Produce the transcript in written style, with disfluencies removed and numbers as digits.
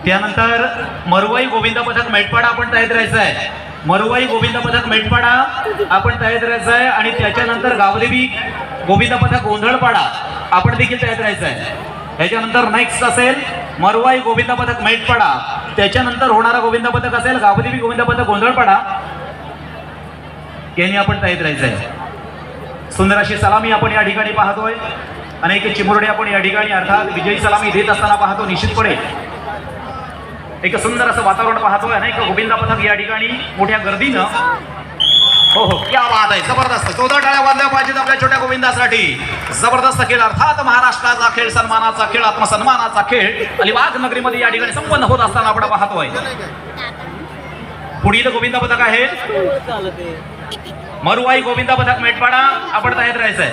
त्यानंतर मरुवाई गोविंद पथक मेटपाडा आपण तयार करायचं आहे. मरुवाई गोविंद पथक मेटपाडा आपण तयार करायचं आहे आणि त्याच्यानंतर गावदेवी गोविंद पथक गोंधळपाडा आपण देखील तयार करायचं आहे. त्याच्यानंतर नेक्स्ट असेल मरुवाई गोविंद पथक मेटपाडा, त्याच्यानंतर होणारा गोविंद पथक असेल गावदेवी गोविंद पथक गोंधळपाडा, यांनी आपण तयार करायचं आहे. सुंदर अशी सलामी आपण या ठिकाणी पाहतोय. अनेक चिमुरडे आपण या ठिकाणी अर्थात विजयी सलामी देत असताना पाहतो. निश्चितपणे एक सुंदर असं वातावरण पाहतोय. अनेक गोविंद पथक या ठिकाणी मोठ्या गर्दीनं. हो हो, क्या बात आहे, जबरदस्त. 14 टाळ्या वाजल्या पाहिजेत आपल्या छोट्या गोविंदासाठी. जबरदस्त खेळ, अर्थात महाराष्ट्राचा खेळ, सन्मानाचा खेळ, आत्मसन्मानाचा खेळ अलिबाग नगरीमध्ये या ठिकाणी संपन्न होत असताना आपण पाहतोय. पुढील गोविंद पथक आहे मरुवाई गोविंद पथक मेटपाडा आपण तयार राहायचंय.